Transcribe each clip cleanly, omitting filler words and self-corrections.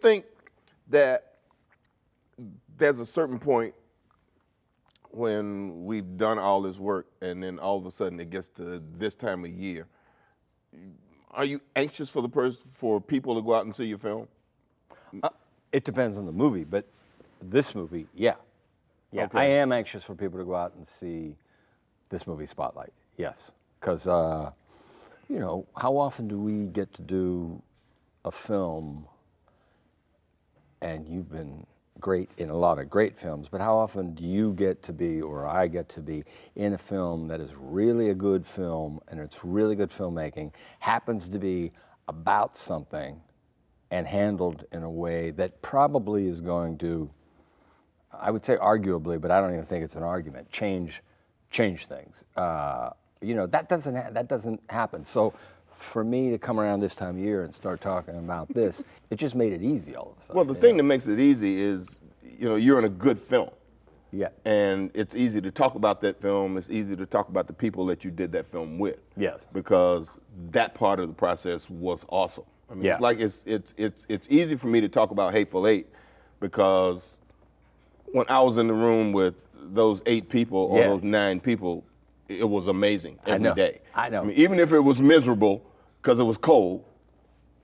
think that there's a certain point when we've done all this work and then all of a sudden it gets to this time of year, are you anxious for people to go out and see your film? It depends on the movie, but this movie, yeah. Yeah, Okay. I am anxious for people to go out and see this movie, Spotlight, yes. Because, you know, how often do we get to do a film, and you've been great in a lot of great films, but how often do you get to be, or I get to be, in a film that is really a good film, and it's really good filmmaking, happens to be about something, and handled in a way that probably is going to, I would say arguably, but I don't even think it's an argument, change things. You know, that doesn't happen. So for me to come around this time of year and start talking about this, it just made it easy all of a sudden. Well, the thing that makes it easy is, you know, you're in a good film. Yeah. And it's easy to talk about that film. It's easy to talk about the people that you did that film with. Yes. Because that part of the process was awesome. I mean, Yeah. it's like it's easy for me to talk about Hateful Eight because when I was in the room with those 8 people or those 9 people, it was amazing every day. I know. I mean, even if it was miserable because it was cold,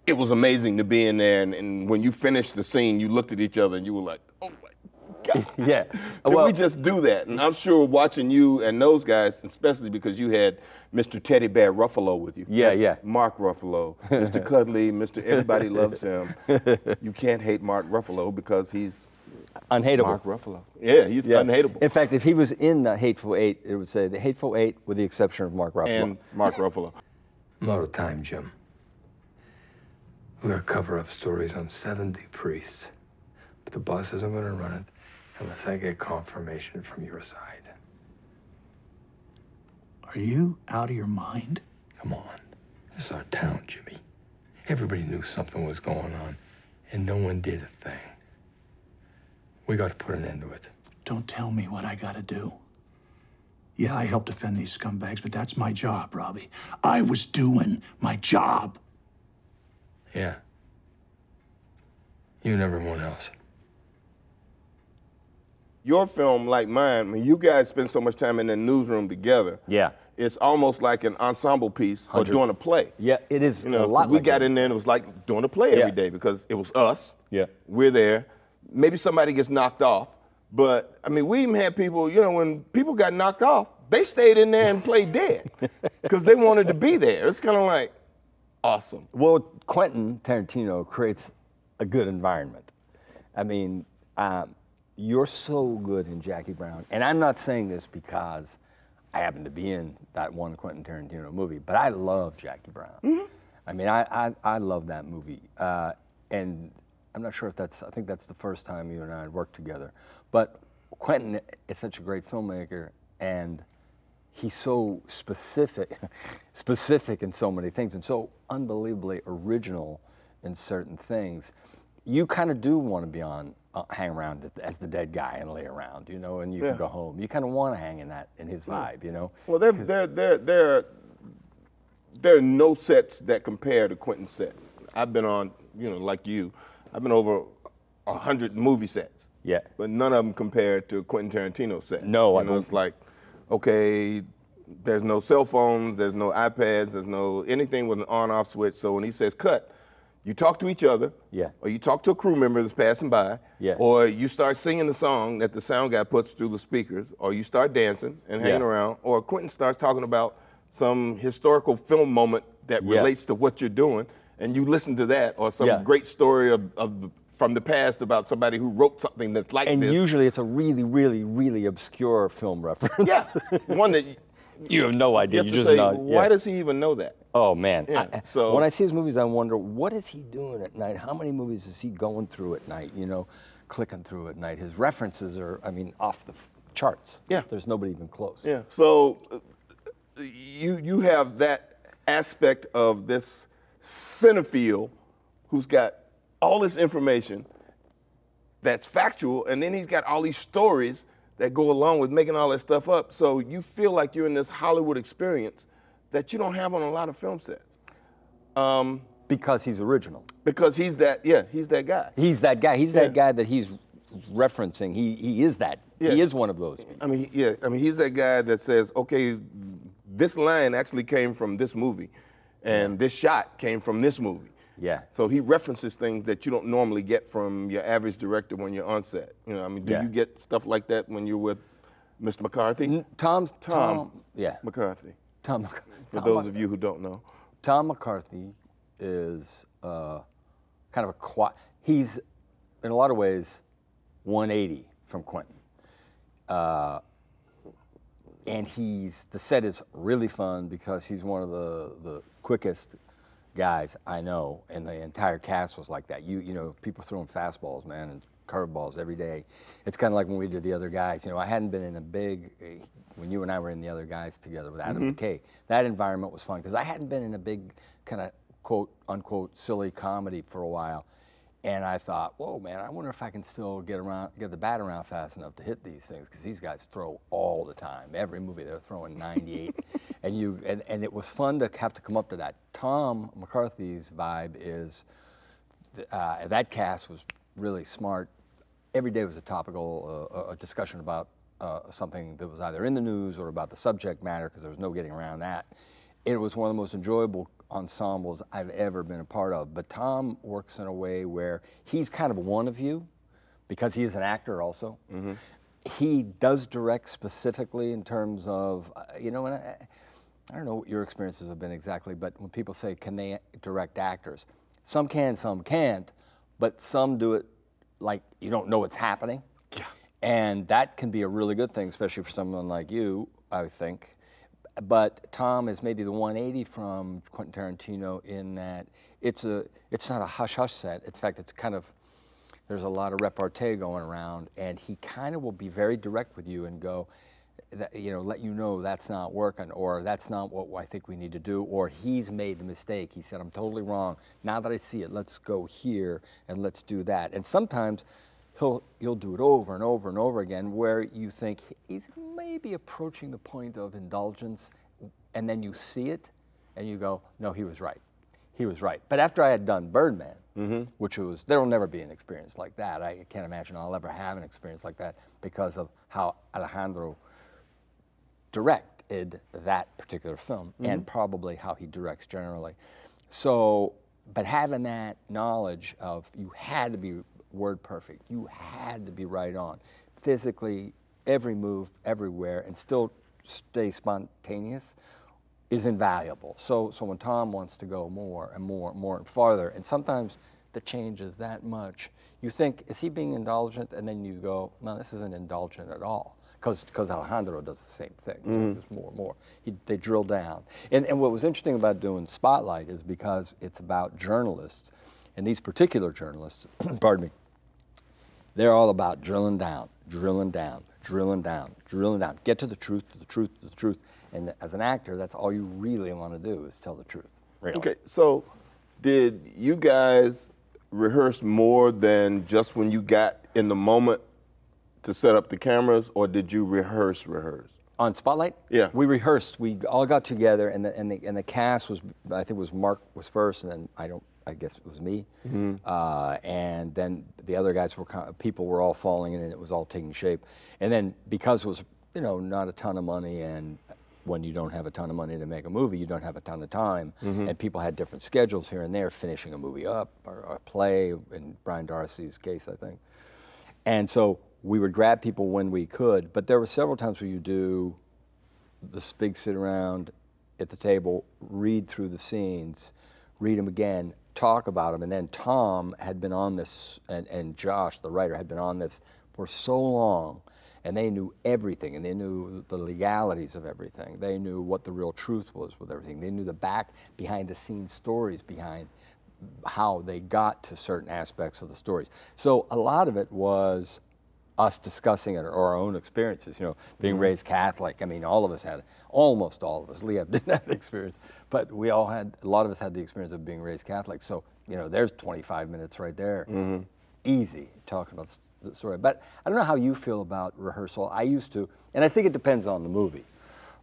it was amazing to be in there. And when you finished the scene, you looked at each other and you were like, oh my God. Yeah. Did Well, we just do that? And I'm sure watching you and those guys, especially because you had Mr. Teddy Bear Ruffalo with you. Yeah, That's yeah. Mark Ruffalo, Mr. Cuddly, Mr. Everybody loves him. You can't hate Mark Ruffalo because he's unhateable. Mark Ruffalo. Yeah, he's unhateable. In fact, if he was in the Hateful Eight, it would say the Hateful Eight with the exception of Mark Ruffalo. And Mark Ruffalo. I'm out of time, Jim. We're gonna cover up stories on 70 priests, but the boss isn't gonna run it unless I get confirmation from your side. Are you out of your mind? Come on, this is our town, Jimmy. Everybody knew something was going on, and no one did a thing. We got to put an end to it. Don't tell me what I gotta do. Yeah, I helped defend these scumbags, but that's my job, Robbie. I was doing my job. Yeah. You and everyone else. Your film, like mine, I mean, you guys spend so much time in the newsroom together. Yeah. It's almost like an ensemble piece or doing a play. Yeah, it is You know, a lot we like got that. in there and it was like doing a play every day because it was us. Yeah. We're there. Maybe somebody gets knocked off, but I mean, we even had people, you know, when people got knocked off, they stayed in there and played dead because they wanted to be there. It's kind of like awesome. Well, Quentin Tarantino creates a good environment. I mean, you're so good in Jackie Brown, and I'm not saying this because I happen to be in that one Quentin Tarantino movie, but I love Jackie Brown. Mm-hmm. I mean, I love that movie, and I'm not sure if I think that's the first time you and I had worked together, but Quentin is such a great filmmaker, and he's so specific in so many things, and so unbelievably original in certain things. You kind of do want to be hang around as the dead guy and lay around, you know, and you can go home. You kind of want to hang in his vibe, you know. Well, there are no sets that compare to Quentin's sets. I've been on, you know, like you, I've been over 100 movie sets. Yeah. But none of them compare to Quentin Tarantino's set. No, you know, it's like, okay, there's no cell phones, there's no iPads, there's no anything with an on-off switch. So when he says cut, you talk to each other, or you talk to a crew member that's passing by, or you start singing the song that the sound guy puts through the speakers, or you start dancing and hanging around, or Quentin starts talking about some historical film moment that relates to what you're doing, and you listen to that, or some great story from the past about somebody who wrote something that's like this. And usually it's a really, really, really obscure film reference. Yeah, one that you have no idea. You just know. Why does he even know that? Oh man! So when I see his movies, I wonder what is he doing at night? How many movies is he going through at night? You know, clicking through at night. His references are, I mean, off the charts. Yeah, there's nobody even close. Yeah. So you have that aspect of this cinephile who's got all this information that's factual, and then he's got all these stories that go along with making all that stuff up. So you feel like you're in this Hollywood experience that you don't have on a lot of film sets. Because he's original. Because he's that, yeah, he's that guy. He's that guy. He's that guy that he's referencing. He is that. Yeah. He is one of those people. I mean, he's that guy that says, okay, this line actually came from this movie, and this shot came from this movie. Yeah. So he references things that you don't normally get from your average director when you're on set. You know, I mean, do you get stuff like that when you're with Mr. McCarthy? Tom McCarthy. Tom McCarthy. For those of you who don't know. Tom McCarthy is kind of a quiet, he's in a lot of ways 180 from Quentin. And the set is really fun because he's one of the quickest guys I know, and the entire cast was like that. You know, people throwing fastballs, man, and curveballs every day. It's kind of like when we did The Other Guys. You know, I hadn't been in a big, when you and I were in The Other Guys together with Adam McKay, that environment was fun because I hadn't been in a big kind of quote unquote silly comedy for a while. And I thought, whoa, man, I wonder if I can still get the bat around fast enough to hit these things, because these guys throw all the time. Every movie they're throwing 98, and it was fun to have to come up to that. Tom McCarthy's vibe is that cast was really smart. Every day was a topical a discussion about something that was either in the news or about the subject matter, because there was no getting around that. It was one of the most enjoyable ensembles I've ever been a part of. But Tom works in a way where he's kind of one of you, because he is an actor also. He does direct specifically in terms of, you know, and I don't know what your experiences have been exactly, but when people say, can they direct actors? Some can, some can't, but some do it like you don't know what's happening. Yeah. And that can be a really good thing, especially for someone like you, I think. But Tom is maybe the 180 from Quentin Tarantino in that it's not a hush-hush set. In fact, it's kind of, there's a lot of repartee going around, and he kind of will be very direct with you and go, you know, let you know that's not working, or that's not what I think we need to do, or he's made the mistake. He said, I'm totally wrong. Now that I see it, let's go here and let's do that. And sometimes he'll do it over and over and over again, where you think he's maybe approaching the point of indulgence, and then you see it and you go, no, he was right. He was right. But after I had done Birdman, which was, there will never be an experience like that. I can't imagine I'll ever have an experience like that because of how Alejandro directed that particular film, and probably how he directs generally. So, but having that knowledge of you had to be word perfect, you had to be right on, physically, every move, everywhere, and still stay spontaneous is invaluable. So when Tom wants to go more and more and more and farther, and sometimes the change is that much, you think, is he being indulgent? And then you go, no, this isn't indulgent at all. Because Alejandro does the same thing. There's more and more. They drill down. And what was interesting about doing Spotlight is because it's about journalists, and these particular journalists, pardon me, they're all about drilling down, drilling down, drilling down, drilling down. Get to the truth, to the truth, to the truth. And as an actor, that's all you really want to do is tell the truth. Really. Okay, so did you guys rehearse more than just when you got in the moment to set up the cameras, or did you rehearse? On Spotlight? Yeah. We rehearsed. We all got together, and the cast was, I think it was Mark was first, and then I guess it was me. And then the other guys people were all falling in, and it was all taking shape. And then because it was, you know, not a ton of money, and when you don't have a ton of money to make a movie, you don't have a ton of time, and people had different schedules here and there, finishing a movie up, or a play, in Brian Darcy's case, I think. And so we would grab people when we could, but there were several times where you do this big sit around at the table, read through the scenes, read them again, talk about them, and then Tom had been on this, and Josh, the writer, had been on this for so long, and they knew everything, and they knew the legalities of everything. They knew what the real truth was with everything. They knew the behind-the-scenes stories behind how they got to certain aspects of the stories. So a lot of it was us discussing it, or our own experiences, you know, being raised Catholic. I mean, almost all of us, Leah didn't have the experience, but a lot of us had the experience of being raised Catholic. So, you know, there's 25 minutes right there, easy, talking about the story. But I don't know how you feel about rehearsal. I used to, and I think it depends on the movie,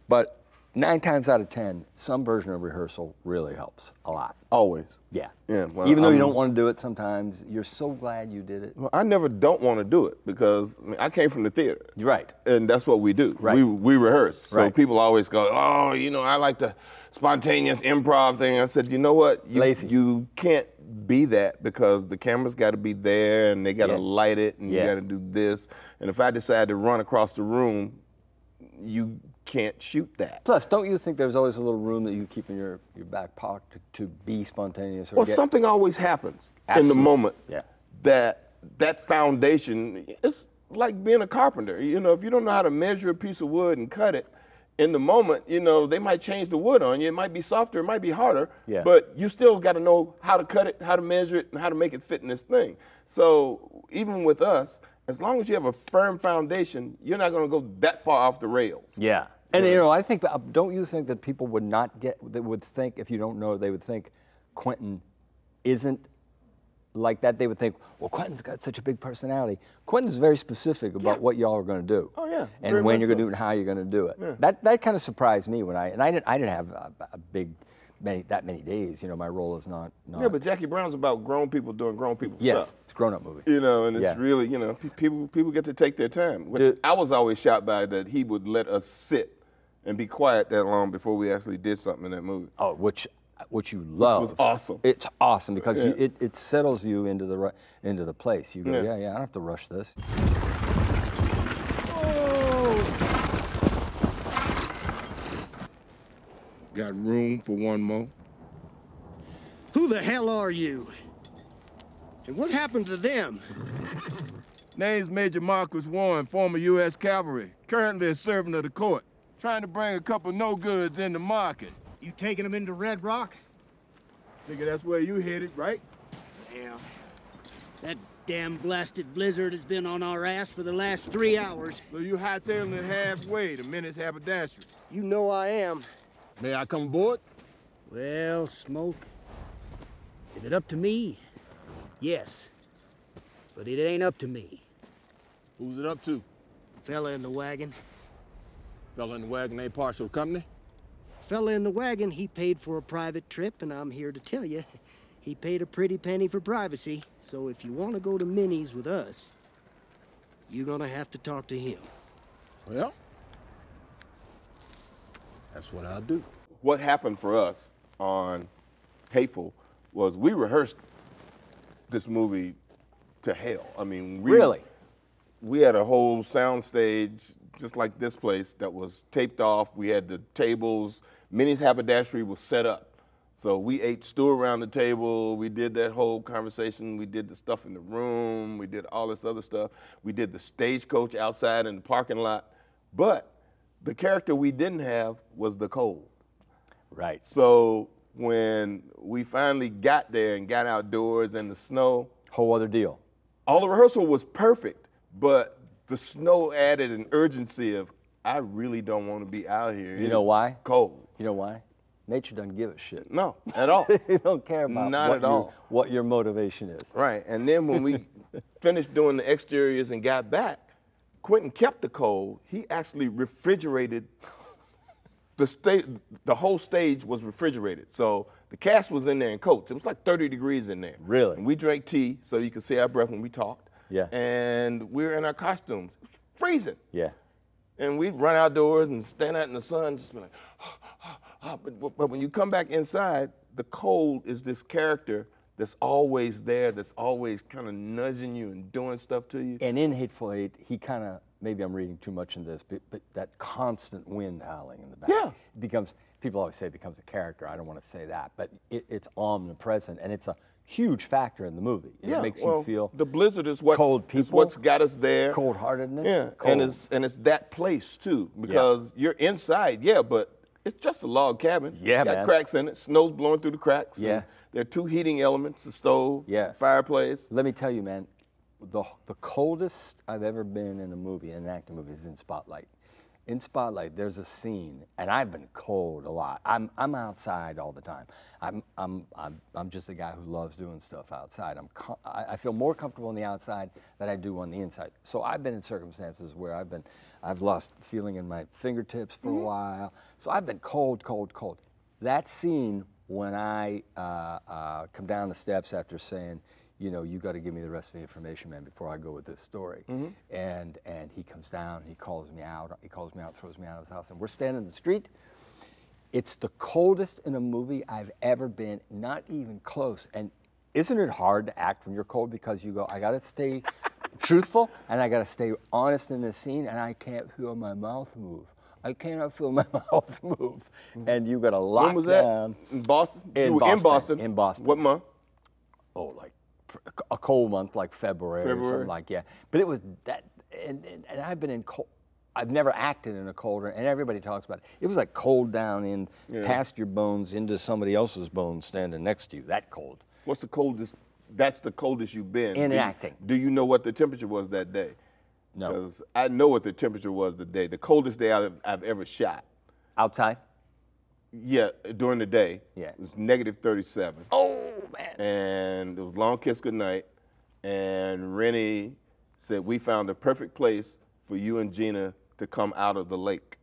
but 9 times out of 10, some version of rehearsal really helps a lot. Always. Yeah. Yeah. Well, even though you don't want to do it sometimes, you're so glad you did it. Well, I never don't want to do it because I came from the theater. Right. And that's what we do. Right. We rehearse. So Right. people always go, oh, I like the spontaneous improv thing. I said, you know what? You can't be that because the camera's got to be there and they got to light it and you got to do this. And if I decide to run across the room, you can't shoot that. Plus, don't you think there's always a little room that you keep in your back pocket to be spontaneous? Or Well, something always happens in the moment. Yeah. That foundation, it's like being a carpenter. If you don't know how to measure a piece of wood and cut it, in the moment, they might change the wood on you. It might be softer, it might be harder, but you still got to know how to cut it, how to measure it, and how to make it fit in this thing. So even with us, as long as you have a firm foundation, you're not going to go that far off the rails. Yeah. And I think, don't you think that people would not would think, if you don't know, they would think Quentin isn't like that? They would think, well, Quentin's got such a big personality. Quentin's very specific about what y'all are going to do. Oh, yeah. And when you're going to do it and how you're going to do it. Yeah. That kind of surprised me when I didn't have that many days. My role is not. Yeah, but Jackie Brown's about grown people doing grown people stuff. Yes, it's a grown-up movie. And it's really, people get to take their time. Which I was always shocked by that he would let us sit and be quiet that long before we actually did something in that movie. Oh, which you love. It was awesome. It's awesome because it settles you into the place. You go, I don't have to rush this. Got room for one more? Who the hell are you? And what happened to them? Name's Major Marcus Warren, former U.S. Cavalry, currently a servant of the court, trying to bring a couple no-goods in the market. You taking them into Red Rock? Figure that's where you headed, right? Yeah. That damn blasted blizzard has been on our ass for the last 3 hours. So you hightailing it halfway to Menace Haberdashery. You know I am. May I come aboard? Well, Smoke, if it up to me, yes. But it ain't up to me. Who's it up to? Fella in the wagon. Fella in the wagon ain't partial company? Fella in the wagon, he paid for a private trip, and I'm here to tell you, he paid a pretty penny for privacy. So if you want to go to Minnie's with us, you're gonna have to talk to him. Well, that's what I'll do. What happened for us on Hateful was we rehearsed this movie to hell. I mean, we had a whole sound stage just like this place that was taped off. We had the tables. Minnie's Haberdashery was set up. So we ate stew around the table. We did that whole conversation. We did the stuff in the room. We did all this other stuff. We did the stagecoach outside in the parking lot. But the character we didn't have was the cold. Right. So when we finally got there and got outdoors in the snow. Whole other deal. All the rehearsal was perfect, but the snow added an urgency of, I really don't want to be out here. You know why? Cold. You know why? Nature doesn't give a shit. No, at all. They don't care about what your motivation is. Right, and then when we finished doing the exteriors and got back, Quentin kept the cold. He actually refrigerated the whole stage was refrigerated. So the cast was in there in coats. It was like 30 degrees in there. Really? And we drank tea so you could see our breath when we talked. Yeah. And we were in our costumes, freezing. Yeah. And we'd run outdoors and stand out in the sun, just be like, but when you come back inside, the cold is this character that's always there, that's always kind of nudging you and doing stuff to you. And in Hateful Eight, he kind of, maybe I'm reading too much in this, but that constant wind howling in the back. Yeah. It becomes, people always say it becomes a character. I don't want to say that, but it's omnipresent, and it's a huge factor in the movie. Yeah, it makes you feel the blizzard is what cold people, is what's got us there. Cold-heartedness. Yeah, cold. and it's that place too, because you're inside, but it's just a log cabin. Yeah, got cracks in it. Snow's blowing through the cracks. Yeah. There are two heating elements: the stove, the fireplace. Let me tell you, man, the coldest I've ever been in a movie, in an acting movie, is in Spotlight. In Spotlight, there's a scene, and I've been cold a lot. I'm outside all the time. I'm just a guy who loves doing stuff outside. I feel more comfortable on the outside than I do on the inside. So I've been in circumstances where I've lost feeling in my fingertips for a while. So I've been cold, cold, cold. That scene when I come down the steps after saying, you know, you got to give me the rest of the information, man, before I go with this story. And he comes down, he calls me out, throws me out of his house, and we're standing in the street. It's the coldest in a movie I've ever been, not even close. And isn't it hard to act when you're cold because you go, I got to stay truthful and I got to stay honest in this scene, and I can't feel my mouth move. I cannot feel my mouth move. And you got to lock When was down. that? In Boston? In You were Boston. in Boston. In Boston. What month? Oh, like a cold month like February or something like, yeah. But it was that, and I've been in cold, I've never acted in a colder, and everybody talks about it. It was like cold down in, past your bones into somebody else's bones standing next to you, that cold. What's the coldest, that's the coldest you've been? In acting. Do you know what the temperature was that day? No. Because I know what the temperature was the coldest day I've ever shot. Outside? Yeah, during the day. Yeah. It was -37. Oh, man. And it was Long Kiss Goodnight. And Rennie said, we found the perfect place for you and Gina to come out of the lake.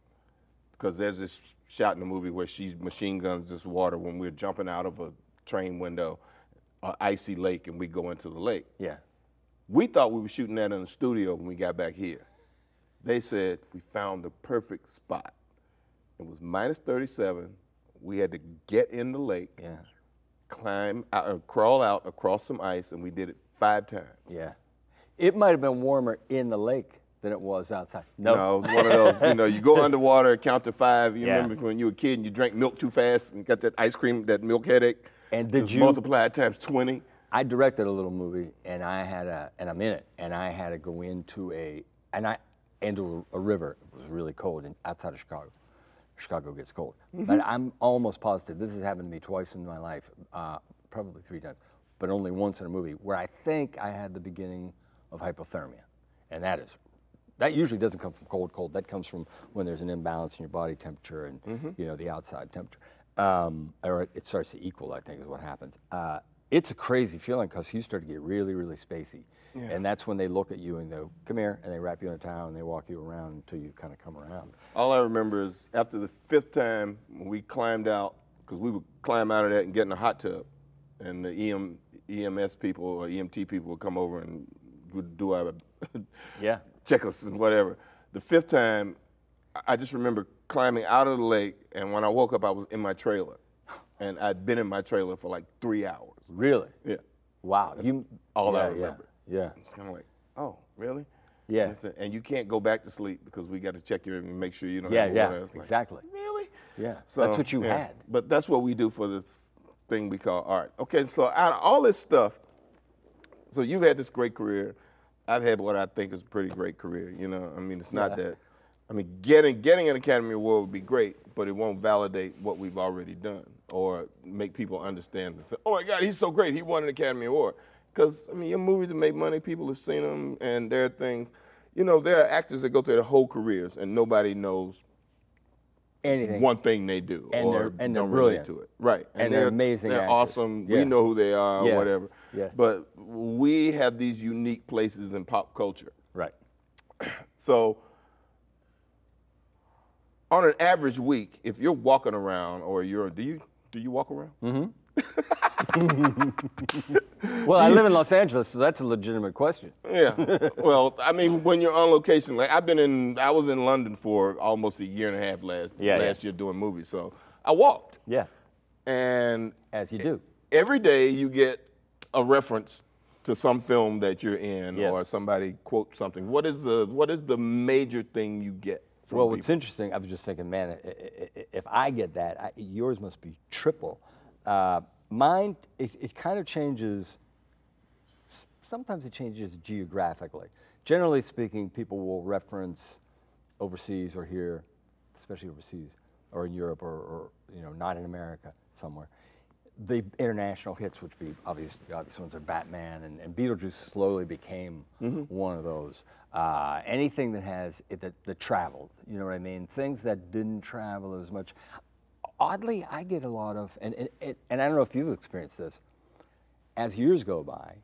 Because there's this shot in the movie where she machine guns this water when we're jumping out of a train window, an icy lake, and we go into the lake. Yeah. We thought we were shooting that in the studio when we got back here. They said, we found the perfect spot. It was -37. We had to get in the lake, climb out, crawl out across some ice, and we did it 5 times. Yeah. It might have been warmer in the lake than it was outside. No, it was one of those, you know, you go underwater, count to 5. You remember when you were a kid and you drank milk too fast and got that ice cream, that milk headache? And did you multiply it times 20? I directed a little movie, and and I'm in it, and I had to go into into a river. It was really cold outside of Chicago. Chicago gets cold. But I'm almost positive, this has happened to me twice in my life, probably 3 times, but only once in a movie, where I think I had the beginning of hypothermia. And that usually doesn't come from cold. That comes from when there's an imbalance in your body temperature and you know, the outside temperature. Or it starts to equal, I think, is what happens. It's a crazy feeling because you start to get really, really spacey. And that's when they look at you and they go, come here, and they wrap you in a towel and they walk you around until you kind of come around. All I remember is after the 5th time we climbed out, because we would climb out of that and get in a hot tub, and the EMS people or EMT people would come over and would do our check us and whatever. The 5th time, I just remember climbing out of the lake, and when I woke up, I was in my trailer. And I'd been in my trailer for like 3 hours. Really? Yeah. Wow. That's all I remember. Yeah. It's kind of like, oh, really? Yeah. And you can't go back to sleep because we got to check you and make sure you don't have water. It's like, exactly. Really? Yeah. So, that's what you had. But that's what we do for this thing we call art. Okay, so out of all this stuff, so you've had this great career. I've had what I think is a pretty great career. You know, I mean, it's not that. I mean, getting an Academy Award would be great, but it won't validate what we've already done or make people understand. Oh my God, he's so great, he won an Academy Award. Because, I mean, your movies have made money, people have seen them, and there are things, you know, there are actors that go through their whole careers and nobody knows anything, one thing they do, and or they're don't brilliant. relate to it. Right. And they're amazing They're actors. awesome. We know who they are, or whatever. Yeah. But we have these unique places in pop culture. Right. So, on an average week, if you're walking around, or do you walk around? Mm-hmm. Well, I live in Los Angeles, so that's a legitimate question. Yeah. Well, I mean, when you're on location, like I was in London for almost a year and a half last year doing movies, so I walked. Yeah. And as you do. Every day you get a reference to some film that you're in, or somebody quotes something. What is the major thing you get? Well, what's interesting, I was just thinking, man, if I get that, yours must be triple. Mine, it kind of changes, sometimes it changes geographically. Generally speaking, people will reference overseas or here, especially overseas, or in Europe, or you know, not in America, somewhere. the international hits, which be obvious ones are Batman, and Beetlejuice slowly became one of those. Anything that has that traveled, you know what I mean? Things that didn't travel as much. Oddly, I get a lot of, and I don't know if you've experienced this, as years go by,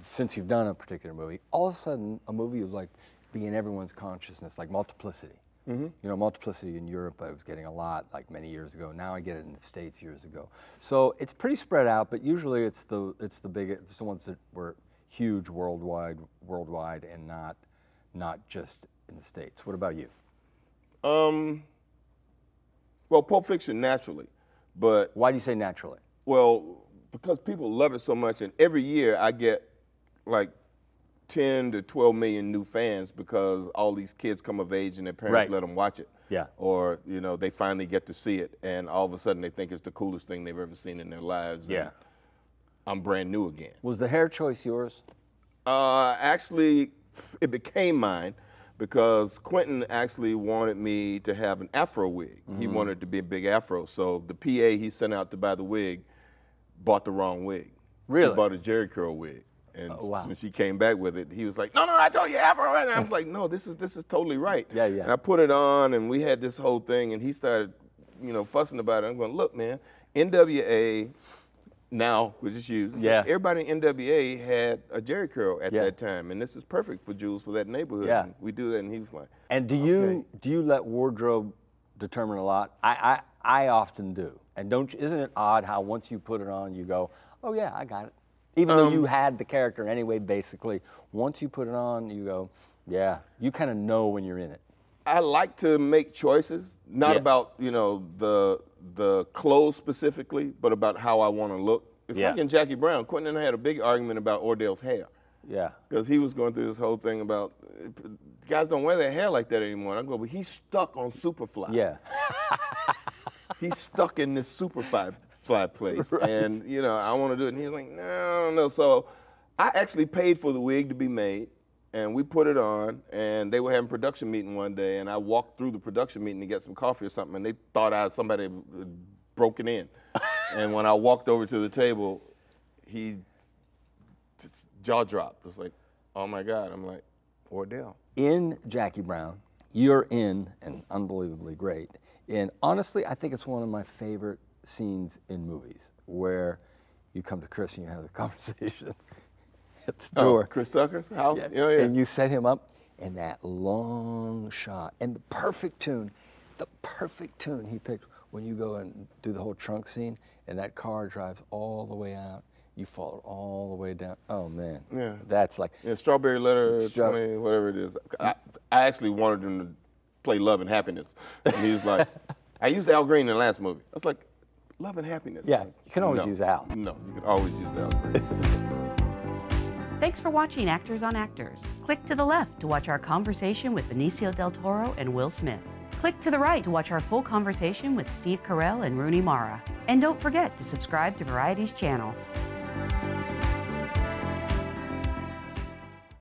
since you've done a particular movie, all of a sudden a movie will like be in everyone's consciousness, like Multiplicity. You know, Multiplicity in Europe I was getting a lot like many years ago. Now I get it in the States years ago. So it's pretty spread out, but usually it's the ones that were huge worldwide and not just in the States. What about you? Well, Pulp Fiction naturally, but why do you say naturally? Well, because people love it so much, and every year I get like 10 to 12 million new fans because all these kids come of age and their parents let them watch it. Yeah. Or, you know, they finally get to see it and all of a sudden they think it's the coolest thing they've ever seen in their lives. Yeah. And I'm brand new again. Was the hair choice yours? Actually, it became mine because Quentin actually wanted me to have an afro wig. He wanted it to be a big afro. So the PA he sent out to buy the wig bought the wrong wig. Really? She bought a Jerry curl wig. And when she came back with it, he was like, no, I told you afro. And I was like, no, this is totally right. Yeah. And I put it on, and we had this whole thing, and he started, you know, fussing about it. I'm going, look, man, NWA, now, which is used, everybody in NWA had a Jerry curl at that time, and this is perfect for Jules, for that neighborhood. Yeah. And we do that, and he was like, and do you let wardrobe determine a lot? I often do. And isn't it odd how once you put it on, you go, oh yeah, I got it. Even though you had the character anyway, basically, once you put it on, you go, yeah, you kind of know when you're in it. I like to make choices, not about, you know, the clothes specifically, but about how I want to look. It's like in Jackie Brown. Quentin and I had a big argument about Ordell's hair. Yeah. Because he was going through this whole thing about, guys don't wear their hair like that anymore. And I go, but he's stuck on Superfly. Yeah. He's stuck in this Superfly place, and you know, I want to do it, and he's like, no, I don't know. So I actually paid for the wig to be made, and we put it on, and they were having a production meeting one day, and I walked through the production meeting to get some coffee or something, and they thought somebody had broken in. And when I walked over to the table, he just jaw dropped. It was like, oh my God. I'm like, Ordell. In Jackie Brown, you're in, and unbelievably great, and honestly, I think it's one of my favorite scenes in movies where you come to Chris and you have the conversation at the door. Chris Tucker's house? Yeah. And you set him up, and that long shot, and the perfect tune he picked when you go and do the whole trunk scene, and that car drives all the way out, you fall all the way down. Oh man. Yeah. That's like. Yeah, Strawberry Letter, 20, whatever it is. I actually wanted him to play Love and Happiness. And he was like, I used Al Green in the last movie. I was like, Love and Happiness. Yeah, you can always use Al. No, you can always use Al Green. Thanks for watching Actors on Actors. Click to the left to watch our conversation with Benicio del Toro and Will Smith. Click to the right to watch our full conversation with Steve Carell and Rooney Mara. And don't forget to subscribe to Variety's channel.